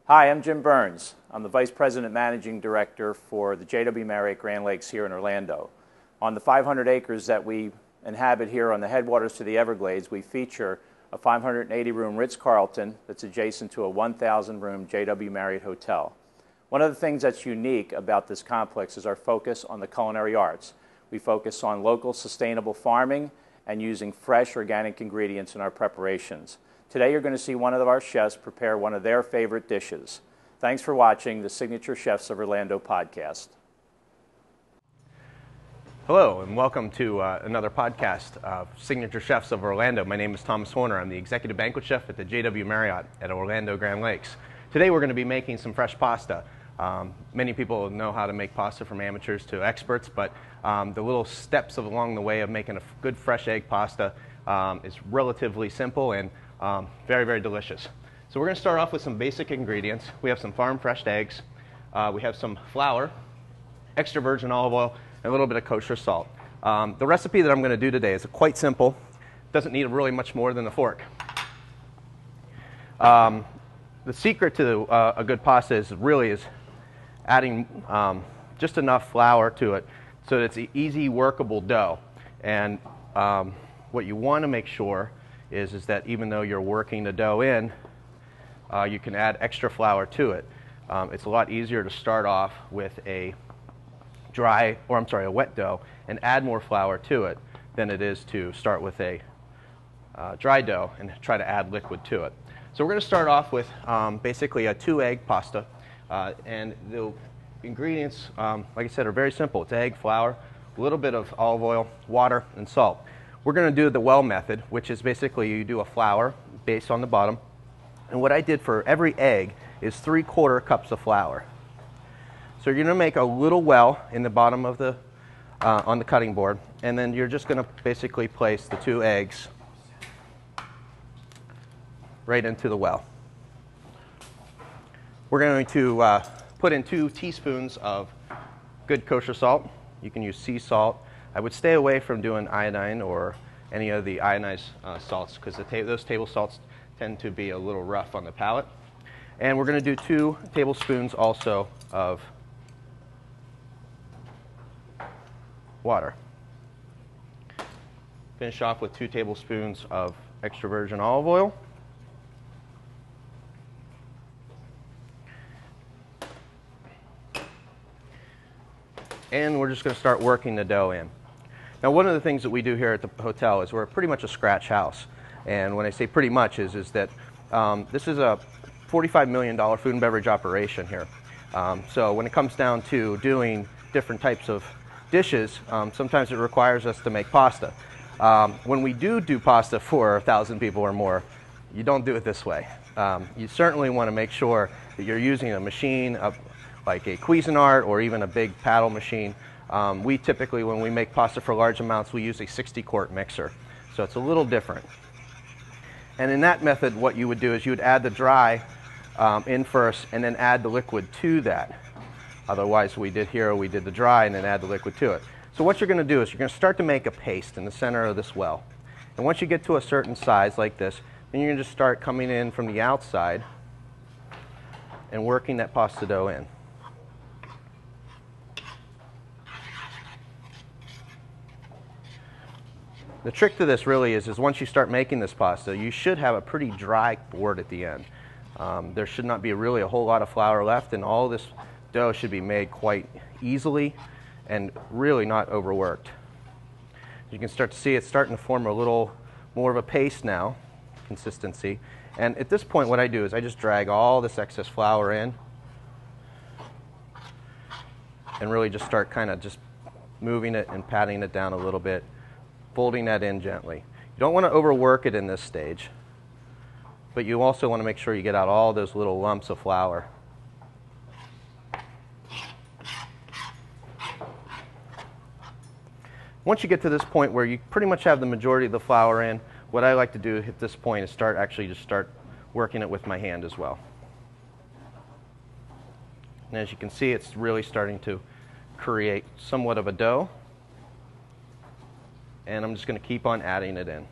Hi, I'm Jim Burns. I'm the Vice President Managing Director for the JW Marriott Grand Lakes here in Orlando. On the 500 acres that we inhabit here on the headwaters to the Everglades, we feature a 580-room Ritz-Carlton that's adjacent to a 1,000-room JW Marriott hotel. One of the things that's unique about this complex is our focus on the culinary arts. We focus on local sustainable farming and using fresh organic ingredients in our preparations. Today you're going to see one of our chefs prepare one of their favorite dishes. Thanks for watching the Signature Chefs of Orlando podcast. Hello and welcome to another podcast of Signature Chefs of Orlando. My name is Thomas Horner. I'm the Executive Banquet Chef at the JW Marriott at Orlando Grand Lakes. Today we're going to be making some fresh pasta. Many people know how to make pasta, from amateurs to experts, but the little steps along the way of making a good fresh egg pasta is relatively simple and very, very delicious. So we're going to start off with some basic ingredients. We have some farm fresh eggs, we have some flour, extra virgin olive oil, and a little bit of kosher salt. The recipe that I'm going to do today is quite simple. Doesn't need really much more than a fork. The secret to a good pasta is adding just enough flour to it so that it's an easy workable dough. And what you want to make sure is that even though you're working the dough in, you can add extra flour to it. It's a lot easier to start off with a wet dough and add more flour to it than it is to start with a dry dough and try to add liquid to it. So we're going to start off with basically a 2-egg pasta, and the ingredients, like I said, are very simple. It's egg, flour, a little bit of olive oil, water, and salt. We're going to do the well method, which is basically you do a flour base on the bottom, and what I did for every egg is 3/4 cups of flour. So you're going to make a little well in the bottom of the on the cutting board, and then you're just going to basically place the 2 eggs right into the well. We're going to put in 2 teaspoons of good kosher salt. You can use sea salt. I would stay away from doing iodine or any of the ionized salts, because those table salts tend to be a little rough on the palate. And we're going to do 2 tablespoons also of water. Finish off with 2 tablespoons of extra virgin olive oil. And we're just going to start working the dough in. Now, one of the things that we do here at the hotel is we're pretty much a scratch house. And when I say pretty much is that this is a $45 million food and beverage operation here. So when it comes down to doing different types of dishes, sometimes it requires us to make pasta. When we do pasta for 1,000 people or more, you don't do it this way. You certainly want to make sure that you're using a machine like a Cuisinart or even a big paddle machine. We typically, when we make pasta for large amounts, we use a 60-quart mixer. So it's a little different. And in that method, what you would do is you would add the dry in first and then add the liquid to that. Otherwise, we did the dry and then add the liquid to it. So what you're going to do is you're going to start to make a paste in the center of this well. And once you get to a certain size like this, then you're going to just start coming in from the outside and working that pasta dough in. The trick to this really is once you start making this pasta, you should have a pretty dry board at the end. There should not be really a whole lot of flour left, and all this dough should be made quite easily and really not overworked. You can start to see it's starting to form a little more of a paste now, consistency. And at this point, what I do is I just drag all this excess flour in and really just start kind of just moving it and patting it down a little bit, folding that in gently. You don't want to overwork it in this stage, but you also want to make sure you get out all those little lumps of flour. Once you get to this point where you pretty much have the majority of the flour in, what I like to do at this point is start working it with my hand as well. And as you can see, it's really starting to create somewhat of a dough. And I'm just going to keep on adding it in.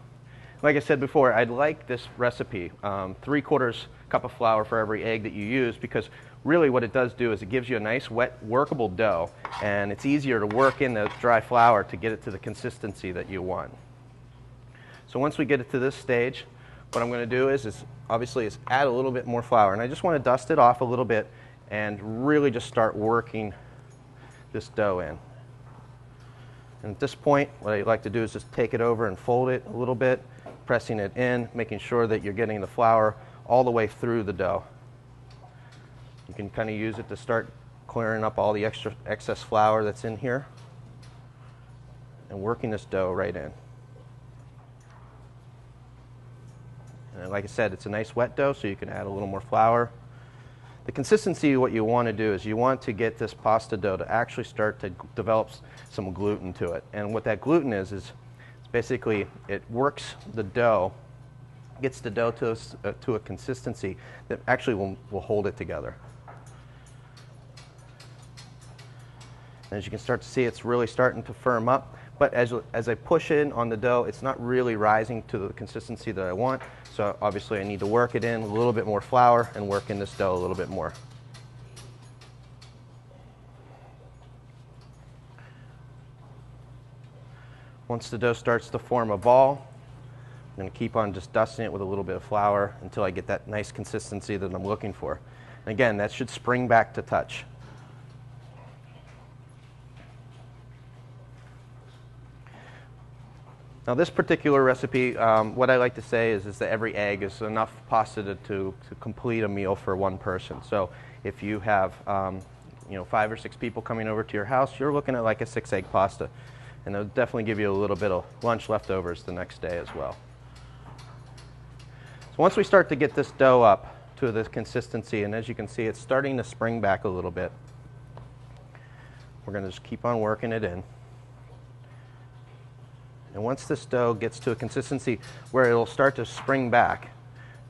Like I said before, I'd like this recipe, 3/4 cup of flour for every egg that you use, because really what it does do is it gives you a nice wet workable dough, and it's easier to work in the dry flour to get it to the consistency that you want. So once we get it to this stage, what I'm going to do is obviously add a little bit more flour, and I just want to dust it off a little bit and really just start working this dough in. And at this point, what I like to do is just take it over and fold it a little bit, pressing it in, making sure that you're getting the flour all the way through the dough. You can kind of use it to start clearing up all the excess flour that's in here and working this dough right in. And like I said, it's a nice wet dough, so you can add a little more flour. The consistency, what you want to do is you want to get this pasta dough to actually start to develop some gluten to it. And what that gluten is basically it works the dough, gets the dough to a consistency that actually will hold it together. And as you can start to see, it's really starting to firm up. But as I push in on the dough, it's not really rising to the consistency that I want. So obviously I need to work it in a little bit more flour and work in this dough a little bit more. Once the dough starts to form a ball, I'm going to keep on just dusting it with a little bit of flour until I get that nice consistency that I'm looking for. And again, that should spring back to touch. Now this particular recipe, what I like to say is that every egg is enough pasta to complete a meal for one person. So if you have 5 or 6 people coming over to your house, you're looking at like a 6-egg pasta. And it'll definitely give you a little bit of lunch leftovers the next day as well. So once we start to get this dough up to this consistency, and as you can see, it's starting to spring back a little bit, we're going to just keep on working it in. And once this dough gets to a consistency where it'll start to spring back,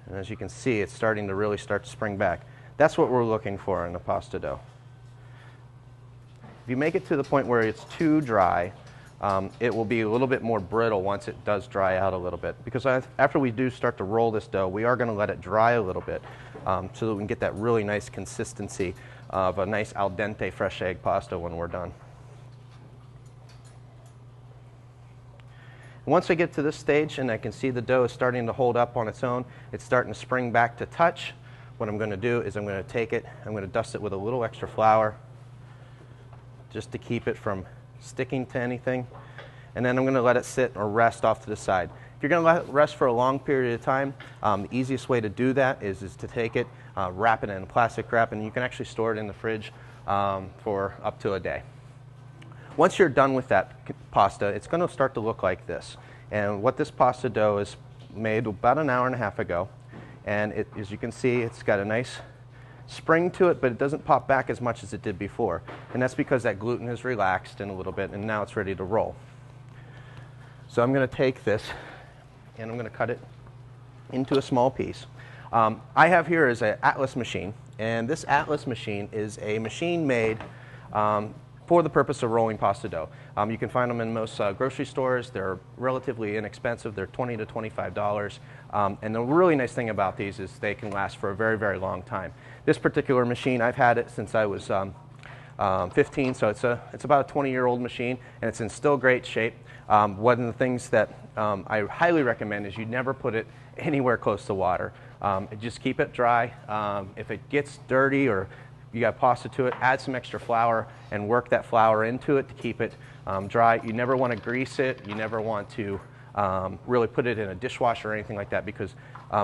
and as you can see, it's starting to really start to spring back, that's what we're looking for in a pasta dough. If you make it to the point where it's too dry, it will be a little bit more brittle once it does dry out a little bit. Because after we do start to roll this dough, we are going to let it dry a little bit so that we can get that really nice consistency of a nice al dente fresh egg pasta when we're done. Once I get to this stage and I can see the dough is starting to hold up on its own, it's starting to spring back to touch, what I'm going to do is I'm going to take it, I'm going to dust it with a little extra flour just to keep it from sticking to anything. And then I'm going to let it sit or rest off to the side. If you're going to let it rest for a long period of time, the easiest way to do that is to take it, wrap it in plastic wrap, and you can actually store it in the fridge for up to a day. Once you're done with that pasta, it's going to start to look like this. And what this pasta dough is made about an hour and a half ago. And as you can see, it's got a nice spring to it, but it doesn't pop back as much as it did before. And that's because that gluten is relaxed in a little bit, and now it's ready to roll. So I'm going to take this, and I'm going to cut it into a small piece. I have here is an Atlas machine, and this Atlas machine is a machine made for the purpose of rolling pasta dough. You can find them in most grocery stores. They're relatively inexpensive. They're $20 to $25. And the really nice thing about these is they can last for a very, very long time. This particular machine, I've had it since I was 15, so it's about a 20-year-old machine, and it's in still great shape. One of the things that I highly recommend is you never put it anywhere close to water. Just keep it dry. If it gets dirty or you got pasta to it, add some extra flour and work that flour into it to keep it dry. You never want to grease it. You never want to really put it in a dishwasher or anything like that, because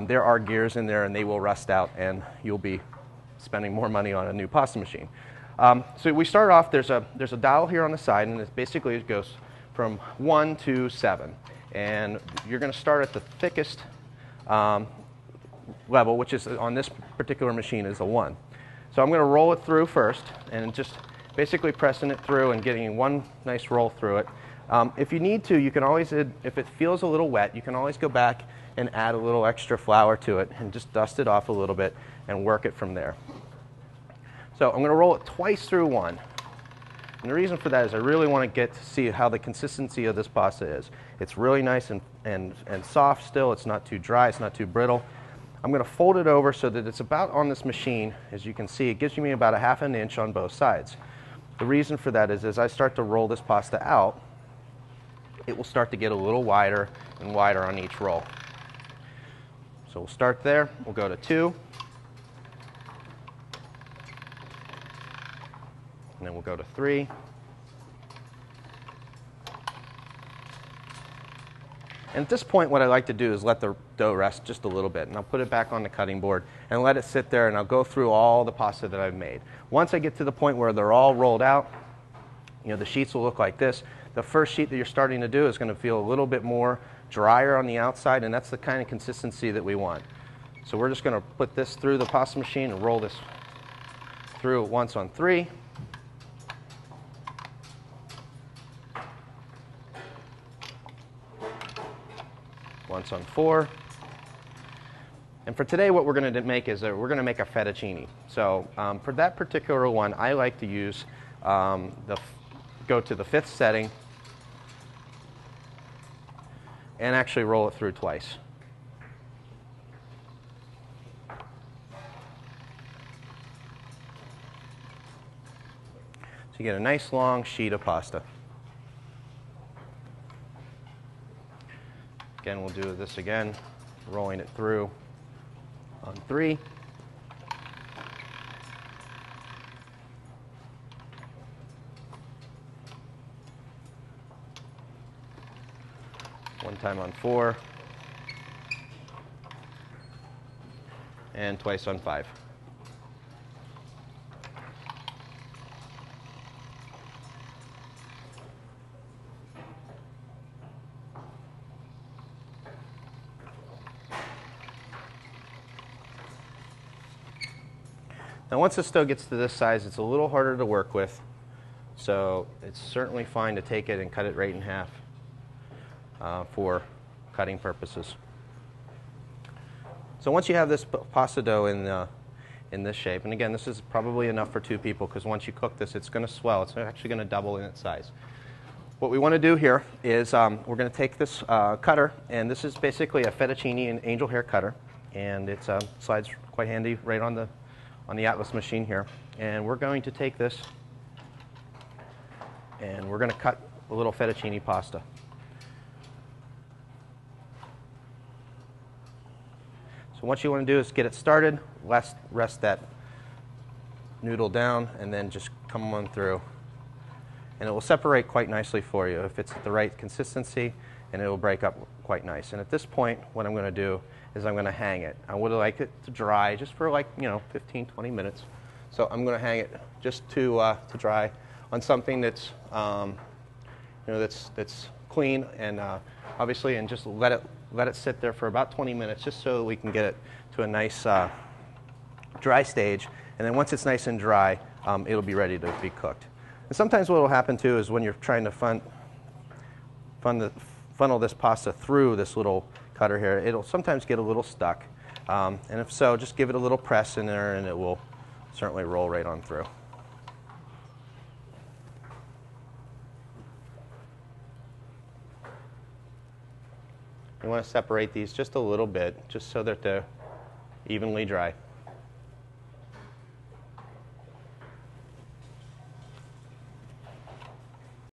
there are gears in there and they will rust out and you'll be spending more money on a new pasta machine. So we start off, there's a dial here on the side, and it basically goes from 1 to 7. And you're going to start at the thickest level, which is on this particular machine is a 1. So I'm going to roll it through first, and just basically pressing it through and getting one nice roll through it. If you need to, you can always, if it feels a little wet, you can always go back and add a little extra flour to it and just dust it off a little bit and work it from there. So I'm going to roll it twice through 1. And the reason for that is I really want to get to see how the consistency of this pasta is. It's really nice and soft still. It's not too dry. It's not too brittle. I'm going to fold it over so that it's about on this machine. As you can see, it gives me about a ½ an inch on both sides. The reason for that is as I start to roll this pasta out, it will start to get a little wider and wider on each roll. So we'll start there. We'll go to 2. And then we'll go to 3. And at this point, what I like to do is let the dough rest just a little bit. And I'll put it back on the cutting board and let it sit there, and I'll go through all the pasta that I've made. Once I get to the point where they're all rolled out, the sheets will look like this. The first sheet that you're starting to do is going to feel a little bit more drier on the outside, and that's the kind of consistency that we want. So we're just going to put this through the pasta machine and roll this through once on 3. Once on 4. And for today, what we're going to make is we're going to make a fettuccine. So for that particular one, I like to use go to the 5th setting and actually roll it through twice. So you get a nice long sheet of pasta. Again, we'll do this again, rolling it through on 3. One time on 4. And twice on 5. Now once this dough gets to this size, it's a little harder to work with, so it's certainly fine to take it and cut it right in half for cutting purposes. So once you have this pasta dough in this shape, and again, this is probably enough for 2 people because once you cook this, it's going to swell. It's actually going to double in its size. What we want to do here is we're going to take this cutter, and this is basically a fettuccine and angel hair cutter, and it slides quite handy right on the Atlas machine here. And we're going to take this and we're going to cut a little fettuccine pasta. So what you want to do is get it started, rest that noodle down, and then just come on through. And it will separate quite nicely for you if it's the right consistency, and it will break up quite nice. And at this point, what I'm going to do is I'm going to hang it. I would like it to dry just for 15, 20 minutes. So I'm going to hang it just to dry on something that's that's clean and obviously, and just let it sit there for about 20 minutes just so we can get it to a nice dry stage. And then once it's nice and dry, it'll be ready to be cooked. And sometimes what will happen too is when you're trying to funnel this pasta through this little cutter here, it'll sometimes get a little stuck. And if so, just give it a little press in there and it will certainly roll right on through. You want to separate these just a little bit, just so that they're evenly dry.